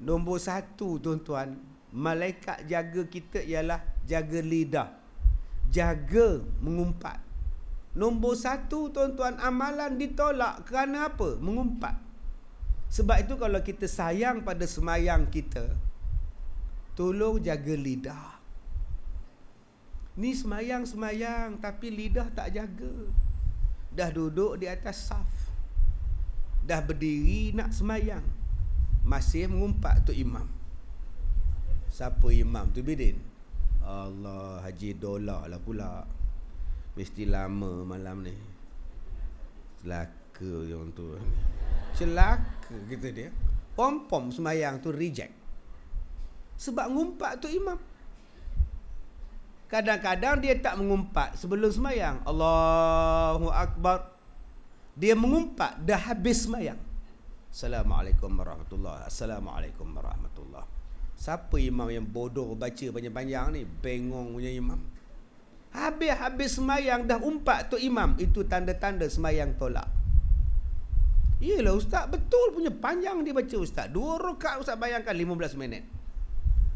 Nombor satu, tuan-tuan, malaikat jaga kita ialah jaga lidah, jaga mengumpat. Nombor satu, tuan-tuan, amalan ditolak kerana apa? Mengumpat. Sebab itu kalau kita sayang pada semayang kita, tolong jaga lidah. Ni semayang tapi lidah tak jaga. Dah duduk di atas saf, dah berdiri nak semayang, masih mengumpat tu imam. Siapa imam tu, Bidin? Allah, Haji Dola lah pula. Mesti lama malam ni. Celaka orang tu. Celaka kita dia. Pom-pom semayang tu reject sebab ngumpat tu imam. Kadang-kadang dia tak mengumpat sebelum semayang, Allahu Akbar, dia mengumpat dah habis semayang, Assalamualaikum warahmatullahi, Assalamualaikum warahmatullahi. Siapa imam yang bodoh baca panjang-panjang ni? Bengong punya imam. Habis semayang dah umpat tu imam, itu tanda-tanda semayang tolak. Yelah ustaz, betul punya panjang dia baca ustaz. 2 rakaat ustaz, bayangkan 15 minit.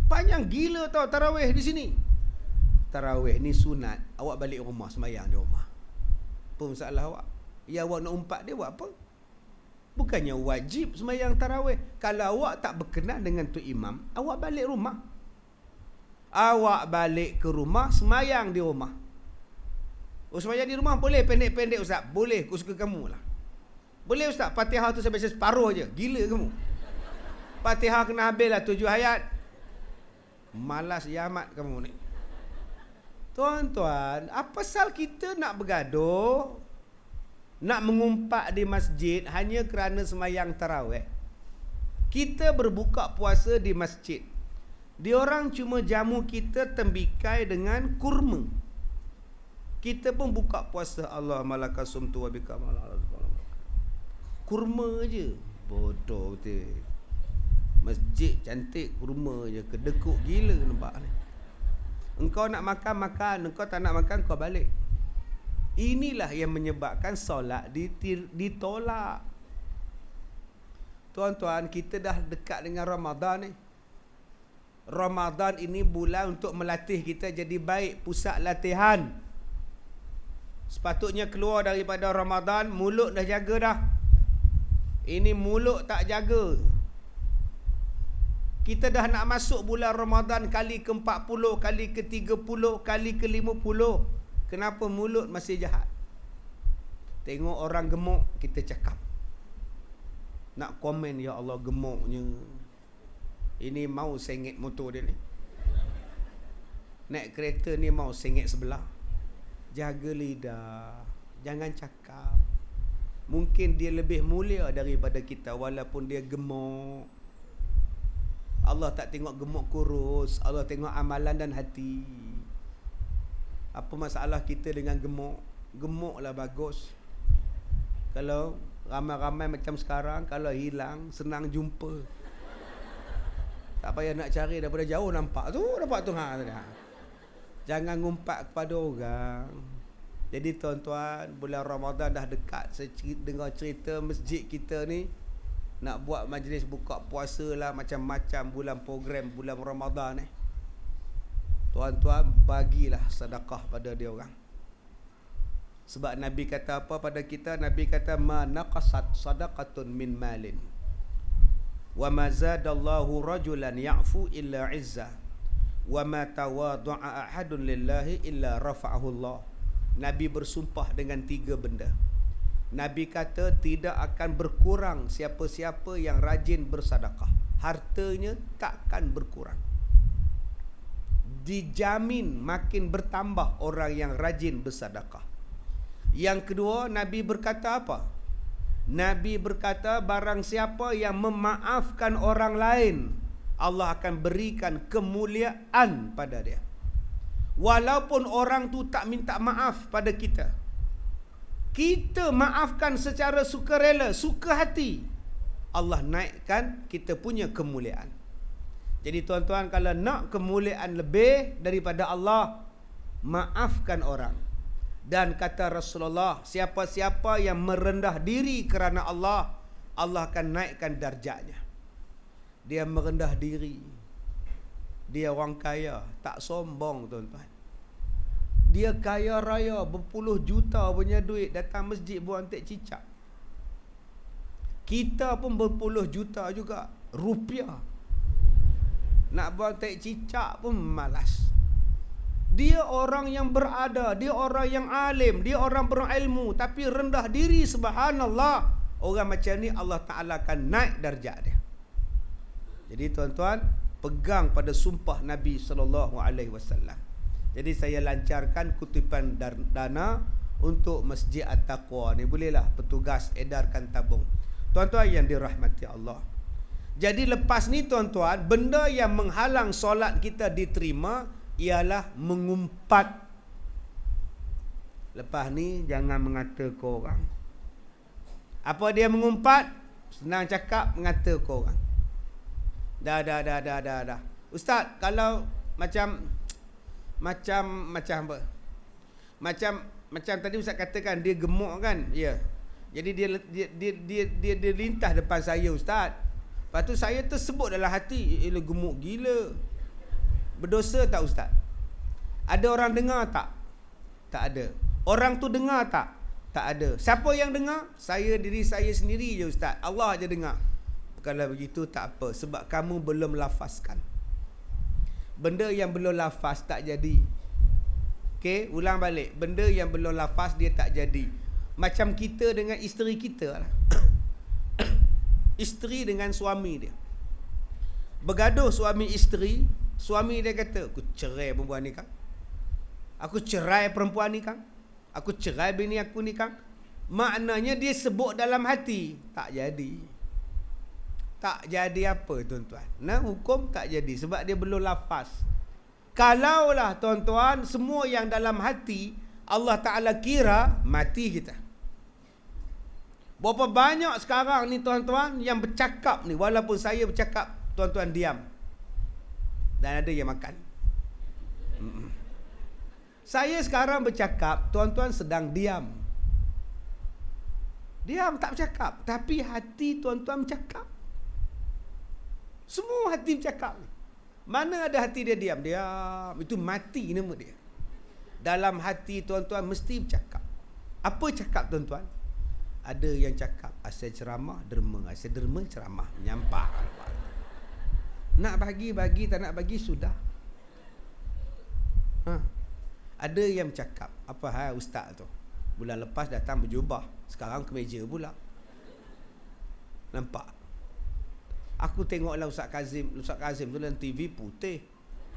Panjang gila tau tarawih di sini. Tarawih ni sunat, awak balik rumah semayang di rumah. Apa masalah awak? Ya awak nak umpat dia buat apa? Bukannya wajib semayang tarawih. Kalau awak tak berkenan dengan tu imam, awak balik rumah. Awak balik ke rumah, semayang di rumah. Oh, semayang di rumah boleh pendek-pendek ustaz? Boleh, aku suka kamu lah. Boleh ustaz, Fatihah tu saya baca separuh je. Gila kamu. Fatihah kena habis lah 7 ayat. Malas yamat kamu ni. Tuan-tuan, apa pasal kita nak bergaduh, nak mengumpat di masjid hanya kerana semayang tarawih? Kita berbuka puasa di masjid, diorang cuma jamu kita tembikai dengan kurma. Kita pun buka puasa, Allah malakasumtu wa bika kurma je. Bodoh tu. Masjid cantik, kurma je. Kedekut gila nampak ni. Engkau nak makan, engkau tak nak makan, kau balik. Inilah yang menyebabkan solat ditolak. Tuan-tuan, kita dah dekat dengan Ramadan ni. Ramadan ini bulan untuk melatih kita jadi baik, pusat latihan. Sepatutnya keluar daripada Ramadan, mulut dah jaga dah. Ini mulut tak jaga. Kita dah nak masuk bulan Ramadan kali ke-40, kali ke-30, kali ke-50. Kenapa mulut masih jahat? Tengok orang gemuk, kita cakap. Nak komen, ya Allah gemuknya. Ini mau sengit motor dia ni. Naik kereta ni mau sengit sebelah. Jaga lidah. Jangan cakap. Mungkin dia lebih mulia daripada kita walaupun dia gemuk. Allah tak tengok gemuk kurus, Allah tengok amalan dan hati. Apa masalah kita dengan gemuk? Gemuklah bagus. Kalau ramai-ramai macam sekarang, kalau hilang senang jumpa. Tak payah nak cari, daripada jauh nampak tu ha. Jangan ngumpat kepada orang. Jadi tuan-tuan, bulan Ramadan dah dekat. Saya dengar cerita masjid kita ni nak buat majlis buka puasa lah, macam-macam bulan program bulan Ramadan ni. Tuan-tuan, bagilah sedekah pada dia orang. Sebab Nabi kata apa pada kita? Nabi kata, ma naqasat sadaqatun min malin wa ma zadallahu rajulan ya'fu illa izzah wa ma tawadu'a ahadun lillahi illa rafa'ahu Allah. Nabi bersumpah dengan 3 benda. Nabi kata tidak akan berkurang siapa-siapa yang rajin bersedekah. Hartanya takkan berkurang. Dijamin makin bertambah orang yang rajin bersedekah. Yang kedua, Nabi berkata apa? Nabi berkata barang siapa yang memaafkan orang lain, Allah akan berikan kemuliaan pada dia. Walaupun orang tu tak minta maaf pada kita, kita maafkan secara sukarela, suka hati, Allah naikkan kita punya kemuliaan. Jadi tuan-tuan, kalau nak kemuliaan lebih daripada Allah, maafkan orang. Dan kata Rasulullah, siapa-siapa yang merendah diri kerana Allah, Allah akan naikkan darjatnya. Dia merendah diri. Dia orang kaya, tak sombong tuan-tuan. Dia kaya raya, berpuluh juta punya duit, datang masjid buang tek cicak. Kita pun berpuluh juta juga rupiah. Nak buang tek cicak pun malas. Dia orang yang berada, dia orang yang alim, dia orang berilmu, tapi rendah diri, subhanallah. Orang macam ni Allah Ta'ala akan naik darjat dia. Jadi tuan-tuan, pegang pada sumpah Nabi SAW. Jadi saya lancarkan kutipan dana untuk Masjid At-Taqwa ni. Bolehlah petugas edarkan tabung. Tuan-tuan yang dirahmati Allah. Jadi lepas ni tuan-tuan, benda yang menghalang solat kita diterima ialah mengumpat. Lepas ni jangan mengata ke orang. Apa dia mengumpat? Senang cakap, mengata ke orang. Dah. Ustaz, kalau macam apa? Macam tadi Ustaz katakan dia gemuk kan? Ya. Jadi dia lintas depan saya Ustaz. Lepas tu saya tersebut dalam hati, "Elah gemuk gila." Berdosa tak Ustaz? Ada orang dengar tak? Tak ada. Orang tu dengar tak? Tak ada. Siapa yang dengar? Diri saya sendiri je Ustaz. Allah je dengar. Kalau begitu tak apa, sebab kamu belum lafazkan. Benda yang belum lafaz tak jadi. Okey, ulang balik. Benda yang belum lafaz dia tak jadi. Macam kita dengan isteri kita lah. Isteri dengan suami dia. Bergaduh suami isteri. Suami dia kata, "Aku cerai perempuan ni Kang. Aku cerai perempuan ni Kang. Aku cerai bini aku ni Kang." Maknanya dia sebut dalam hati. Tak jadi. Tak jadi apa tuan-tuan? Nah, hukum tak jadi sebab dia belum lafaz. Kalaulah tuan-tuan semua yang dalam hati Allah Ta'ala kira, mati kita. Berapa banyak sekarang ni tuan-tuan yang bercakap ni, walaupun saya bercakap, tuan-tuan diam. Dan ada yang makan. Saya sekarang bercakap, tuan-tuan sedang diam. Diam, tak bercakap. Tapi hati tuan-tuan bercakap. Semua hati bercakap. Mana ada hati dia diam? Diam. Itu mati nama dia. Dalam hati tuan-tuan mesti bercakap. Apa cakap tuan-tuan? Ada yang cakap, asal ceramah, derma. Asal derma, ceramah. Menyampah. Nak bagi, tak nak bagi, sudah. Ada yang cakap, apa hal ustaz tu? Bulan lepas datang berjubah, sekarang kemeja pula. Nampak? Aku tengoklah Ustaz Kazim tu dalam TV putih.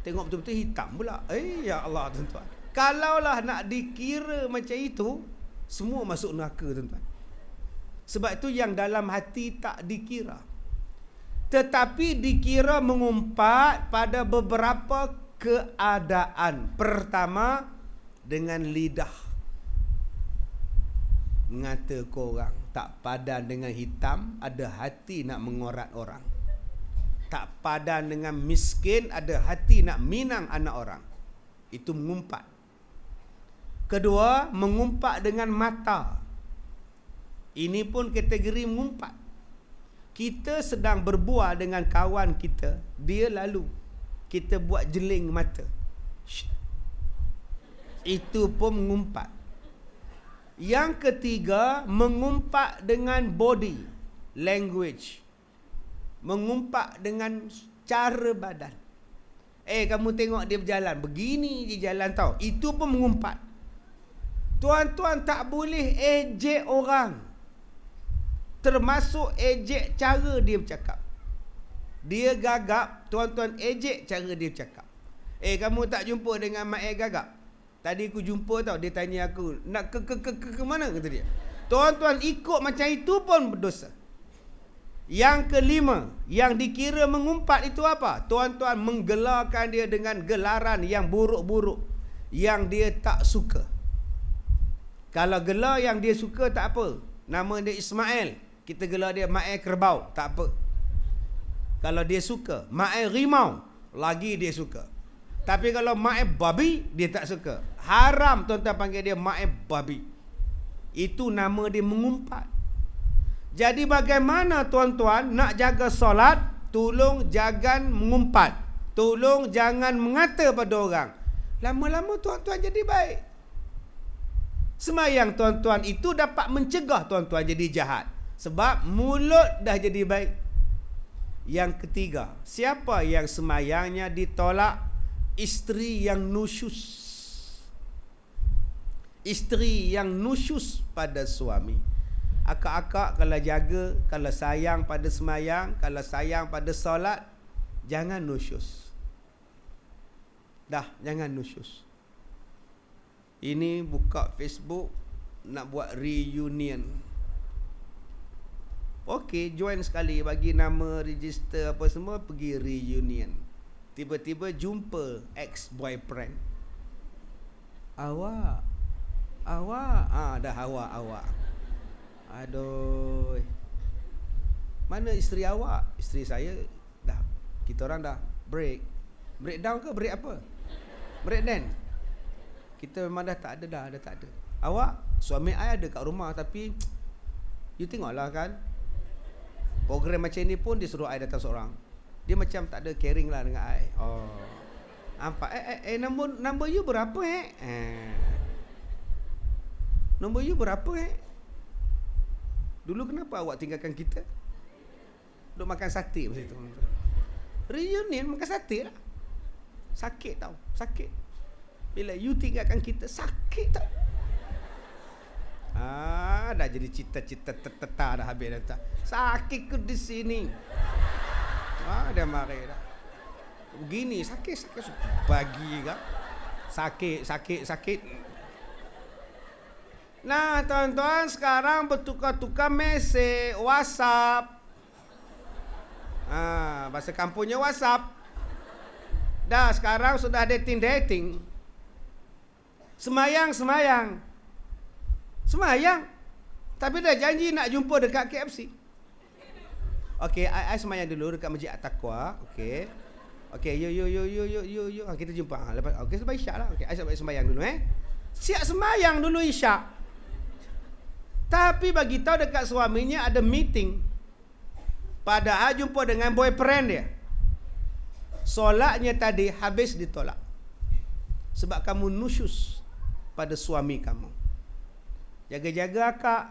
Tengok betul-betul hitam pula. Ya Allah tuan-tuan. Kalaulah nak dikira macam itu, semua masuk neraka tuan-tuan. Sebab itu yang dalam hati tak dikira. Tetapi dikira mengumpat pada beberapa keadaan. Pertama, dengan lidah. Mengata ke orang. Tak padan dengan hitam, ada hati nak mengorat orang. Tak padan dengan miskin, ada hati nak minang anak orang. Itu mengumpat. Kedua, mengumpat dengan mata. Ini pun kategori mengumpat. Kita sedang berbual dengan kawan kita, dia lalu. Kita buat jeling mata. Itu pun mengumpat. Yang ketiga, mengumpat dengan body language. Mengumpat dengan cara badan. Kamu tengok dia berjalan, begini je jalan tau. Itu pun mengumpat. Tuan-tuan tak boleh ejek orang. Termasuk ejek cara dia bercakap. Dia gagap, tuan-tuan ejek cara dia bercakap. Kamu tak jumpa dengan mak gagap? Tadi aku jumpa tau, dia tanya aku, nak ke mana kata dia. Tuan-tuan ikut macam itu pun berdosa. Yang kelima, yang dikira mengumpat itu apa? Tuan-tuan menggelarkan dia dengan gelaran yang buruk-buruk, yang dia tak suka. Kalau gelar yang dia suka tak apa. Nama dia Ismail, kita gelar dia Mak Kerbau, tak apa. Kalau dia suka Mak Rimau, lagi dia suka. Tapi kalau Mak Babi, dia tak suka. Haram tuan-tuan panggil dia Mak Babi. Itu nama dia mengumpat. Jadi bagaimana tuan-tuan nak jaga solat tolong jangan mengumpat, tolong jangan mengata pada orang. Lama-lama tuan-tuan jadi baik. Semayang tuan-tuan itu dapat mencegah tuan-tuan jadi jahat, sebab mulut dah jadi baik. Yang ketiga, siapa yang semayangnya ditolak? Isteri yang nusyus. Isteri yang nusyus pada suami. Akak-akak kalau jaga, kalau sayang pada semayang, kalau sayang pada solat, jangan nusyus. Dah, jangan nusyus. Ini buka Facebook nak buat reunion. Okey, join sekali, bagi nama, register apa semua, pergi reunion. Tiba-tiba jumpa ex-boyfriend. Awak. Dah awak. Aduh. Mana isteri awak? Isteri saya dah, kita orang dah breakdown ke break apa? Breakdown. Kita memang dah tak ada. Awak, suami I ada kat rumah, tapi you tengoklah kan, program macam ni pun dia suruh I datang seorang. Dia macam tak ada caring lah dengan I. Oh, nampak? Nombor you berapa Nombor you berapa Dulu kenapa awak tinggalkan kita? Duk makan sate masa tu. Reunion makan sate lah. Sakit tau, sakit. Bila you tinggalkan kita, sakit tau. Dah jadi cita-cita tetap dah habis dah. Sakit ke di sini? Dah mari dah. Begini sakit bagi kan? Sakit. Nah, tuan-tuan, sekarang bertukar-tukar mesej WhatsApp. Bahasa kampungnya WhatsApp. Dah sekarang sudah dating. Semayang. Tapi dah janji nak jumpa dekat KFC. Okey, I semayang dulu dekat Masjid At-Taqwa. Okey, yo. Kita jumpa. Lepas sampai Isyak lah. Okey, I semayang dulu Siap semayang dulu Isyak. Tapi bagi tahu dekat suaminya ada meeting. Padahal jumpa dengan boyfriend dia. Solatnya tadi habis ditolak. Sebab kamu nusyus pada suami kamu. Jaga-jaga akak,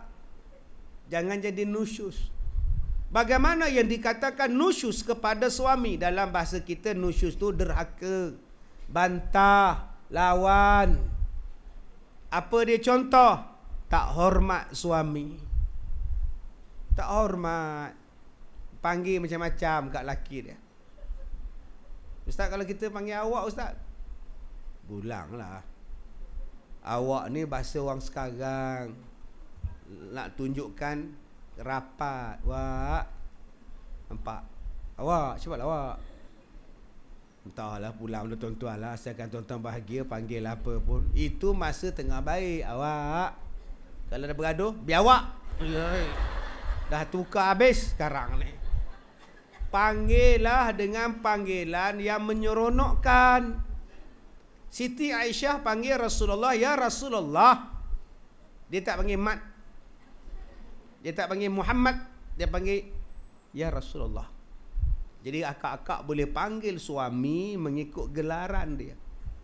jangan jadi nusyus. Bagaimana yang dikatakan nusyus kepada suami? Dalam bahasa kita, nusyus tu derhaka, bantah, lawan. Apa dia contoh? Tak hormat suami. Tak hormat. Panggil macam-macam kat laki dia. Ustaz, kalau kita panggil awak Ustaz, bulanglah. Awak ni bahasa orang sekarang, nak tunjukkan rapat. Wak, nampak? Awak, cepatlah awak. Entahlah, pulang dulu tuan-tuan lah. Asalkan tuan-tuan bahagia, panggil apa pun. Itu masa tengah baik. Awak, kalau dah bergaduh, biar awak. Dah tukar habis sekarang ni. Panggillah dengan panggilan yang menyeronokkan. Siti Aisyah panggil Rasulullah, ya Rasulullah. Dia tak panggil Mat, dia tak panggil Muhammad, dia panggil ya Rasulullah. Jadi akak-akak boleh panggil suami mengikut gelaran dia.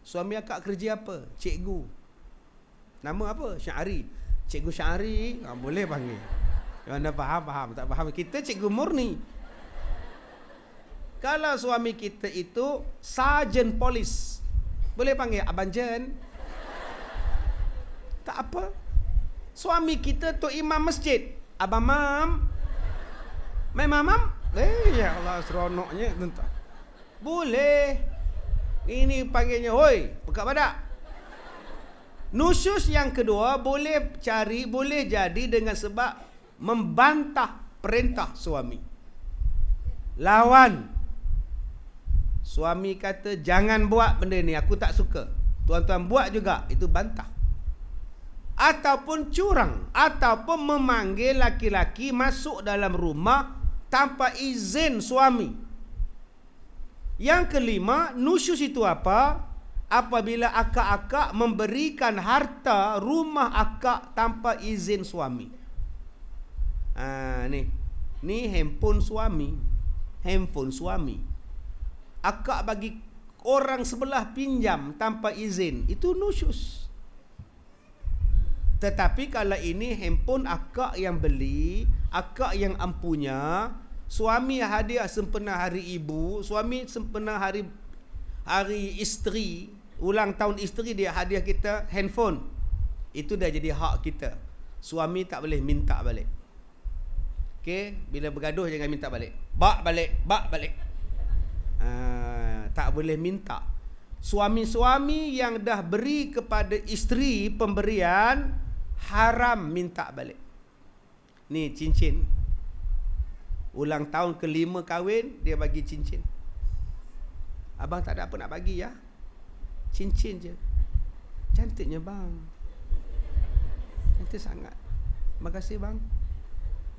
Suami akak kerja apa? Cikgu. Nama apa? Syahari. Cikgu Syahari, boleh panggil. Yang anda faham, tak faham, kita cikgu murni. Kalau suami kita itu sarjan polis, boleh panggil Abang Jen. Tak apa. Suami kita tu imam masjid, Abang Mam. Mam. Ya Allah, seronoknya tuan-tuan. Boleh. Ini panggilnya, hoi, pekat badak. Nusyus yang kedua boleh jadi dengan sebab membantah perintah suami. Lawan. Suami kata, jangan buat benda ni, aku tak suka. Tuan-tuan buat juga, itu bantah. Ataupun curang, ataupun memanggil laki-laki masuk dalam rumah tanpa izin suami. Yang kelima, nusyus itu apa? Apabila akak-akak memberikan harta rumah akak tanpa izin suami. Ni handphone suami. handphone suami. Akak bagi orang sebelah pinjam tanpa izin, itu nusyus. Tetapi kalau ini handphone akak yang beli, akak yang empunya, suami hadiah sempena hari ibu, suami sempena hari isteri, ulang tahun isteri, dia hadiah kita handphone. Itu dah jadi hak kita. Suami tak boleh minta balik. Okey, bila bergaduh jangan minta balik. Bak balik. Tak boleh minta. Suami-suami yang dah beri kepada isteri pemberian, haram minta balik. Ni cincin. Ulang tahun ke-5 kahwin, dia bagi cincin. Abang tak ada apa nak bagi ya? Cincin je. Cantiknya bang. Cantik sangat. Terima kasih bang.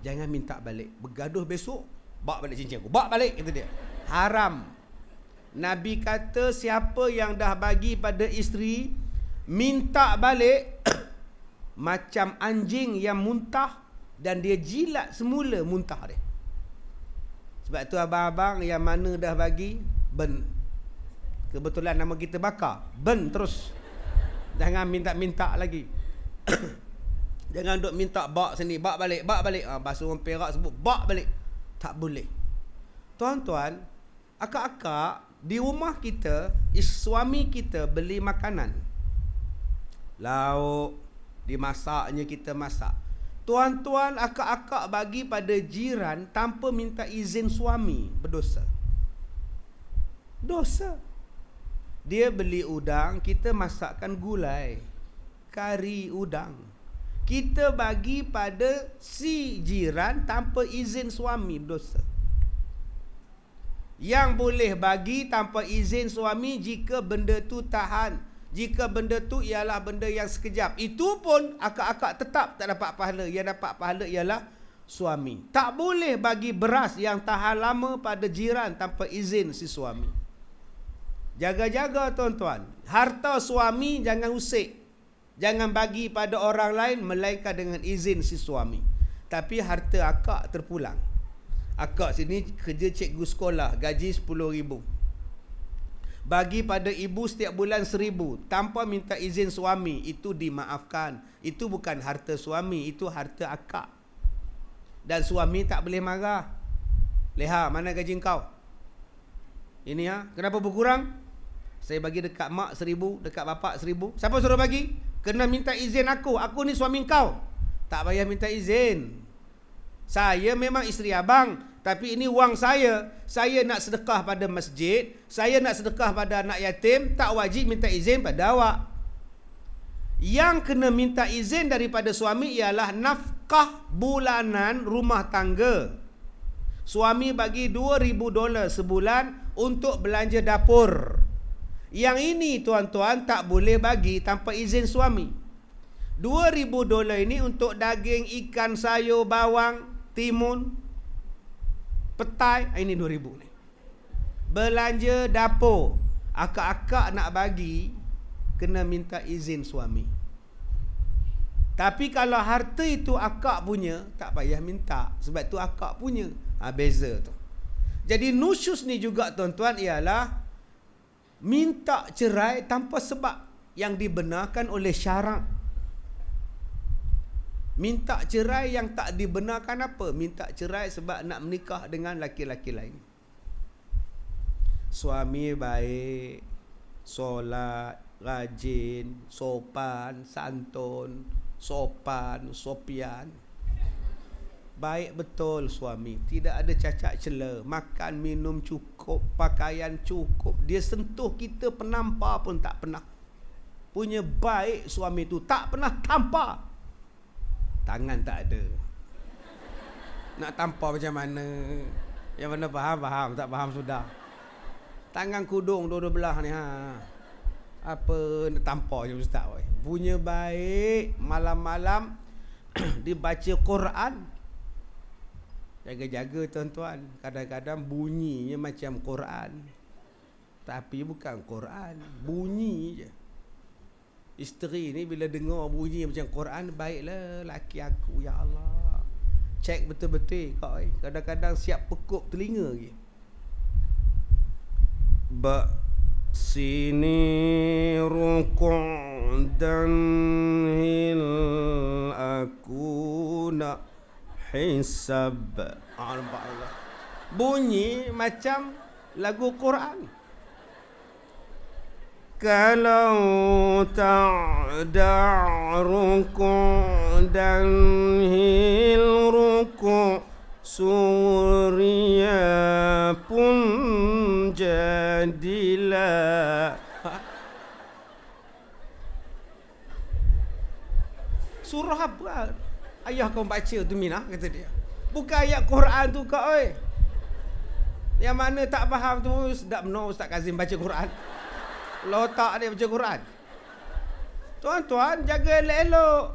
Jangan minta balik. Bergaduh besok, bak balik cincin aku. Bak balik, kata dia. Haram. Nabi kata siapa yang dah bagi pada isteri, minta balik macam anjing yang muntah dan dia jilat semula muntah dia. Sebab tu abang-abang yang mana dah bagi, ben. Kebetulan nama kita Bakar, ben terus. Jangan minta-minta lagi. Jangan duk minta bak sini, bak balik. Bahasa orang Perak sebut bak balik. Tak boleh. Tuan-tuan, akak-akak di rumah kita, suami kita beli makanan, lauk, dimasaknya kita masak. Tuan-tuan, akak-akak bagi pada jiran tanpa minta izin suami, berdosa. Dosa. Dia beli udang, kita masakkan gulai, kari udang. Kita bagi pada si jiran tanpa izin suami, berdosa. Yang boleh bagi tanpa izin suami jika benda tu tahan. Jika benda tu ialah benda yang sekejap. Itu pun akak-akak tetap tak dapat pahala. Yang dapat pahala ialah suami. Tak boleh bagi beras yang tahan lama pada jiran tanpa izin si suami. Jaga-jaga tuan-tuan. Harta suami jangan usik. Jangan bagi pada orang lain melainkan dengan izin si suami. Tapi harta akak terpulang. Akak sini kerja cikgu sekolah, gaji 10,000. Bagi pada ibu setiap bulan 1,000 tanpa minta izin suami, itu dimaafkan. Itu bukan harta suami, itu harta akak. Dan suami tak boleh marah. Leha, mana gaji kau? Ini kenapa berkurang? Saya bagi dekat mak 1,000, dekat bapak 1,000. Siapa suruh bagi? Kena minta izin aku. Aku ni suami kau. Tak payah minta izin. Saya memang isteri abang, tapi ini wang saya. Saya nak sedekah pada masjid, saya nak sedekah pada anak yatim, tak wajib minta izin pada awak. Yang kena minta izin daripada suami ialah nafkah bulanan rumah tangga. Suami bagi $2,000 sebulan untuk belanja dapur. Yang ini tuan-tuan tak boleh bagi tanpa izin suami. $2,000 ini untuk daging, ikan, sayur, bawang, timun, petai, ini 2,000 ni. Belanja dapur, akak-akak nak bagi, kena minta izin suami. Tapi kalau harta itu akak punya, tak payah minta, sebab tu akak punya. Beza tu. Jadi nusyus ni juga tuan-tuan ialah minta cerai tanpa sebab yang dibenarkan oleh syarak. Minta cerai yang tak dibenarkan apa? Minta cerai sebab nak menikah dengan laki-laki lain. Suami baik, solat, rajin, sopan, santun, sopian. Baik betul suami. Tidak ada cacat cela. Makan, minum cukup, pakaian cukup. Dia sentuh kita penampar pun tak pernah. Punya baik suami tu. Tak pernah tampar. Tangan tak ada. Nak tampar macam mana? Yang mana faham, tak faham sudah. Tangan kudung dua-dua belah ni. Apa nak tampar je ustaz. Punya baik, malam-malam dibaca Quran. Jaga-jaga tuan-tuan. Kadang-kadang bunyinya macam Quran, tapi bukan Quran. Bunyi je. Isteri ni bila dengar bunyi macam Quran, baiklah laki aku, ya Allah. Cek betul-betul kau. Kadang-kadang siap pekuk telinga lagi. Sini rukun dan hil aku nak hisab. Allah. Bunyi macam lagu Quran. Kalau tak ada rukun dan hil rukun, surya pun jadilah. Surah apa? Ayah kau baca tu Minah, kata dia. Bukan ayat Quran tu kau oi. Yang mana tak faham tu sedap benar Ustaz Kazim baca Quran. Lotak dia baca Quran. Tuan-tuan jaga elok-elok.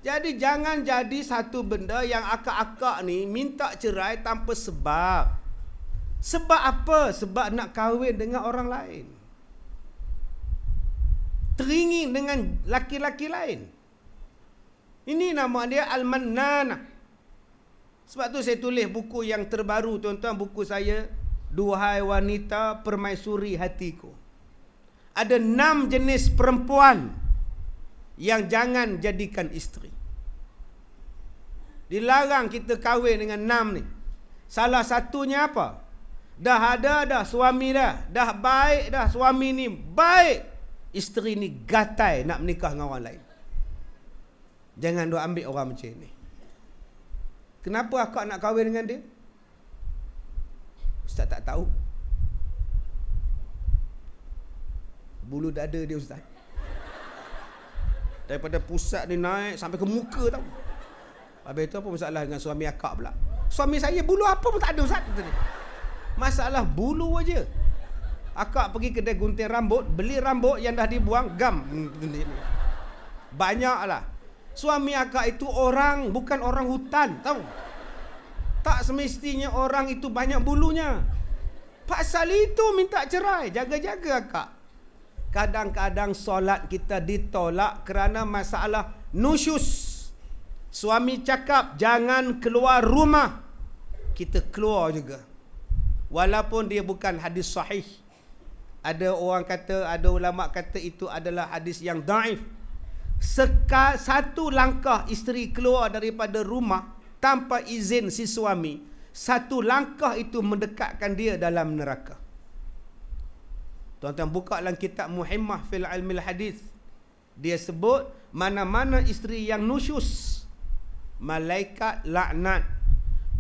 Jadi jangan jadi satu benda yang akak-akak ni minta cerai tanpa sebab. Sebab apa? Sebab nak kahwin dengan orang lain. Teringin dengan laki-laki lain. Ini nama dia Al-Mannanah. Sebab tu saya tulis buku yang terbaru, tuan-tuan, buku saya, Duhai Wanita Permaisuri Hatiku. Ada 6 jenis perempuan yang jangan jadikan isteri. Dilarang kita kahwin dengan 6 ni. Salah satunya apa? Dah ada dah suami dah. Dah baik dah suami ni. Baik. Isteri ni gatai nak menikah dengan orang lain. Jangan duk ambil orang macam ni. Kenapa akak nak kahwin dengan dia? Ustaz tak tahu. Bulu dada dia Ustaz. Daripada pusat dia naik sampai ke muka tau. Habis tu apa masalah dengan suami akak pula? Suami saya bulu apa pun tak ada Ustaz. Masalah bulu aja. Akak pergi kedai gunting rambut, beli rambut yang dah dibuang, gam. Banyaklah. Suami akak itu orang, bukan orang hutan, tahu? Tak semestinya orang itu banyak bulunya. Pasal itu minta cerai. Jaga-jaga akak. Kadang-kadang solat kita ditolak kerana masalah nusyus. Suami cakap jangan keluar rumah, kita keluar juga. Walaupun dia bukan hadis sahih. Ada orang kata, ada ulama kata itu adalah hadis yang daif. Satu langkah isteri keluar daripada rumah tanpa izin si suami, satu langkah itu mendekatkan dia dalam neraka. Tuan-tuan buka dalam kitab Muhimmah fil Ilmil Hadis. Dia sebut mana-mana isteri yang nusyus, malaikat laknat,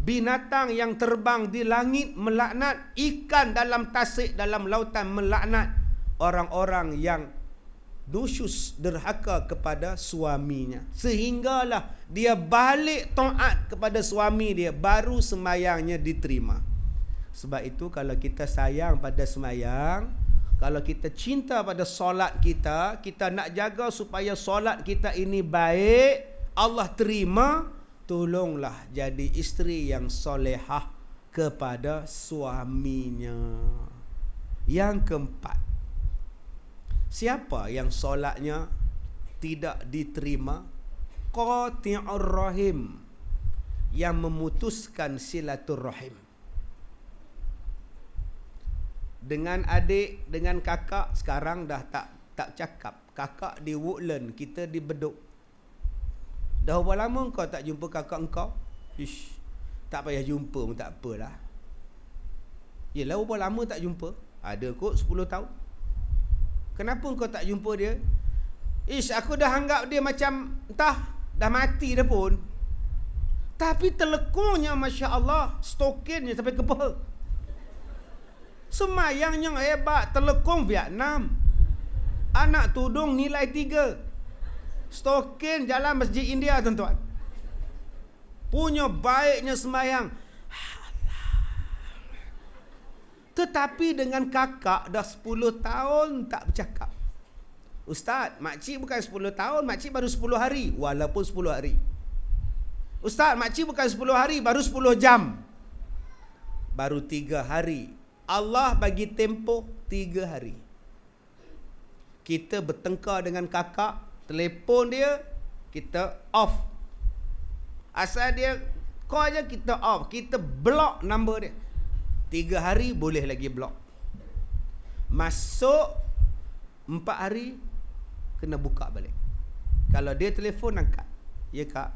binatang yang terbang di langit melaknat, ikan dalam tasik dalam lautan melaknat orang-orang yang nusyus, derhaka kepada suaminya. Sehinggalah dia balik taat kepada suami dia, baru semayangnya diterima. Sebab itu kalau kita sayang pada semayang, kalau kita cinta pada solat kita, kita nak jaga supaya solat kita ini baik, Allah terima, tolonglah jadi isteri yang solehah kepada suaminya. Yang keempat, siapa yang solatnya tidak diterima? Qati'ur rahim, yang memutuskan silaturrahim. Dengan adik, dengan kakak sekarang dah tak cakap. Kakak di Woodland, kita di Bedok. Dah berapa lama kau tak jumpa kakak engkau? Ish, tak payah jumpa pun tak apalah. Yelah, berapa lama tak jumpa? Ada kot 10 tahun. Kenapa kau tak jumpa dia? Ish, aku dah anggap dia macam entah dah mati dah pun. Tapi telekungnya Masya Allah, stokinnya sampai ke peha. Semayangnya hebat, telekung Vietnam. Anak tudung nilai 3. Stokin jalan Masjid India, tuan-tuan. Punya baiknya semayang. Tetapi dengan kakak dah 10 tahun tak bercakap. Ustaz, makcik bukan 10 tahun, makcik baru 10 hari. Walaupun 10 hari. Ustaz, makcik bukan 10 hari, baru 10 jam. Baru 3 hari. Allah bagi tempoh 3 hari. Kita bertengkar dengan kakak, telefon dia, kita off. Asal dia call je, kita off. Kita block nombor dia. 3 hari boleh lagi block. Masuk 4 hari kena buka balik. Kalau dia telefon angkat. Ya kak.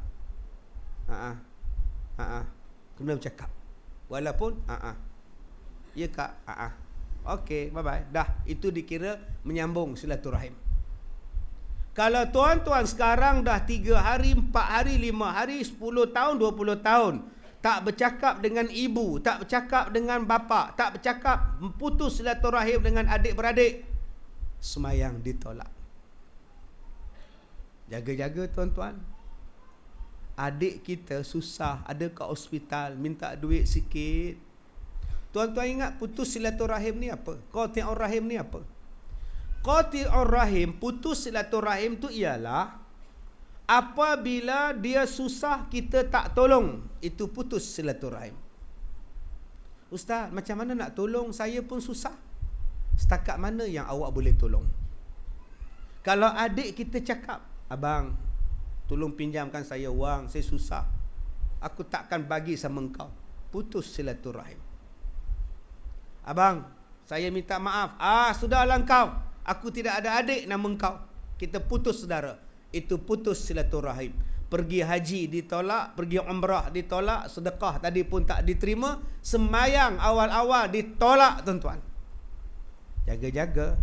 Kena bercakap. Walaupun ya kak. Okey, bye-bye. Dah, itu dikira menyambung silaturahim. Kalau tuan-tuan sekarang dah 3 hari, 4 hari, 5 hari, 10 tahun, 20 tahun tak bercakap dengan ibu, tak bercakap dengan bapa, tak bercakap, putus silaturahim dengan adik-beradik, semayang ditolak. Jaga-jaga tuan-tuan. Adik kita susah, ada kat hospital, minta duit sikit. Tuan-tuan ingat putus silaturahim ni apa? Qati'ur rahim ni apa? Qati'ur rahim, putus silaturahim tu ialah apabila dia susah kita tak tolong. Itu putus silaturahim. Ustaz, macam mana nak tolong? Saya pun susah. Setakat mana yang awak boleh tolong? Kalau adik kita cakap, abang, tolong pinjamkan saya wang, saya susah, aku takkan bagi sama engkau. Putus silaturahim. Abang, saya minta maaf. Sudahlah engkau, aku tidak ada adik nama engkau. Kita putus saudara. Itu putus silaturahim. Pergi haji ditolak, pergi umrah ditolak, sedekah tadi pun tak diterima, sembayang awal-awal ditolak tuan-tuan. Jaga-jaga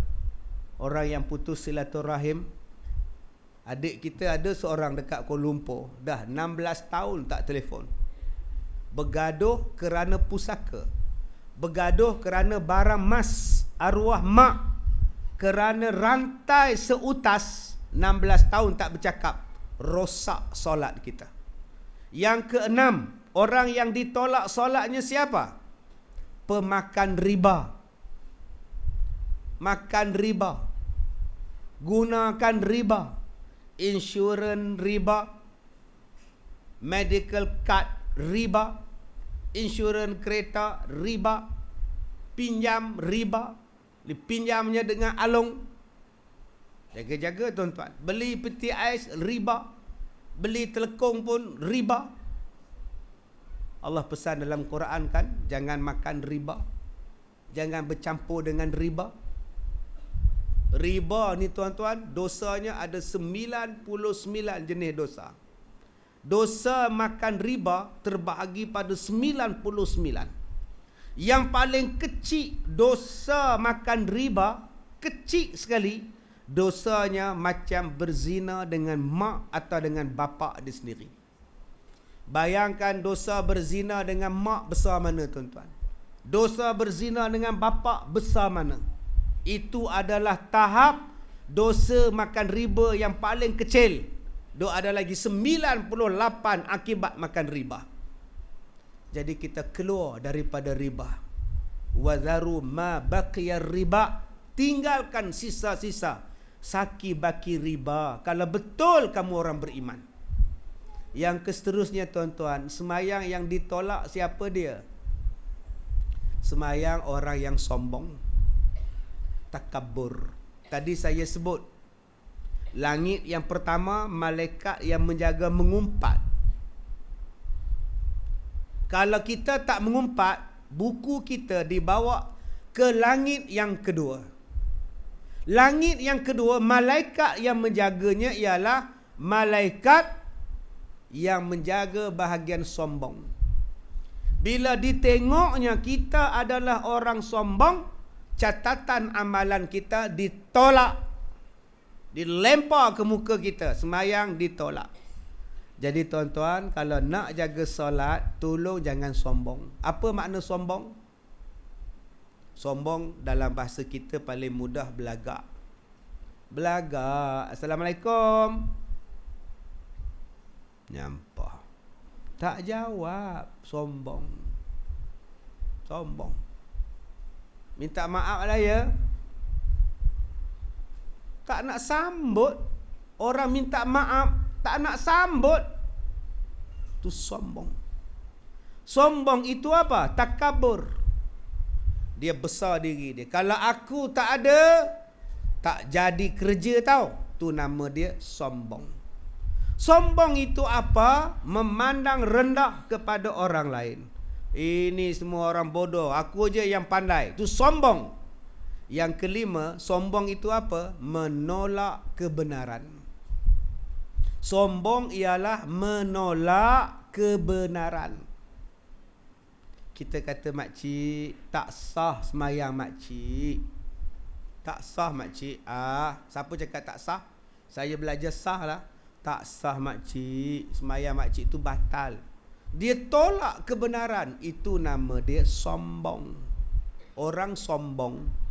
orang yang putus silaturahim. Adik kita ada seorang dekat Kuala Lumpur, dah 16 tahun tak telefon. Bergaduh kerana pusaka, bergaduh kerana barang mas arwah mak, kerana rantai seutas. 16 tahun tak bercakap, rosak solat kita. Yang keenam, orang yang ditolak solatnya siapa? Pemakan riba. Makan riba, gunakan riba, insurans riba, medical card riba, insurans kereta riba, pinjam riba, dipinjamnya dengan alung. Jaga-jaga tuan-tuan. Beli peti ais riba, beli telekong pun riba. Allah pesan dalam Quran kan, jangan makan riba, jangan bercampur dengan riba. Riba ni tuan-tuan, dosanya ada 99 jenis dosa. Dosa makan riba terbahagi pada 99. Yang paling kecil dosa makan riba, kecil sekali, dosanya macam berzina dengan mak atau dengan bapa dia sendiri. Bayangkan dosa berzina dengan mak besar mana tuan-tuan? Dosa berzina dengan bapa besar mana? Itu adalah tahap dosa makan riba yang paling kecil. Ada lagi 98 akibat makan riba. Jadi kita keluar daripada riba. Wazaru ma baqiyar riba. Tinggalkan sisa-sisa saki baki riba. Kalau betul kamu orang beriman. Yang seterusnya tuan-tuan, semayang yang ditolak siapa dia? Semayang orang yang sombong, takabur. Tadi saya sebut, langit yang pertama, malaikat yang menjaga mengumpat. Kalau kita tak mengumpat, buku kita dibawa ke langit yang kedua. Langit yang kedua, malaikat yang menjaganya ialah malaikat yang menjaga bahagian sombong. Bila ditengoknya kita adalah orang sombong, catatan amalan kita ditolak, dilempar ke muka kita, semayang ditolak. Jadi tuan-tuan, kalau nak jaga solat, tolong jangan sombong. Apa makna sombong? Sombong dalam bahasa kita paling mudah belagak. Belagak. Assalamualaikum. Nyampah. Tak jawab. Sombong. Sombong. Minta maaf lah ya. Tak nak sambut. Orang minta maaf, tak nak sambut. Itu sombong. Sombong itu apa? Takabur. Dia besar diri dia. Kalau aku tak ada, tak jadi kerja tau. Tu nama dia sombong. Sombong itu apa? Memandang rendah kepada orang lain. Ini semua orang bodoh, aku je yang pandai. Itu sombong. Yang kelima, sombong itu apa? Menolak kebenaran. Sombong ialah menolak kebenaran. Kita kata makcik, tak sah sembahyang makcik. Tak sah makcik. Siapa cakap tak sah? Saya belajar sah lah. Tak sah makcik. Sembahyang makcik itu batal. Dia tolak kebenaran. Itu nama dia sombong. Orang sombong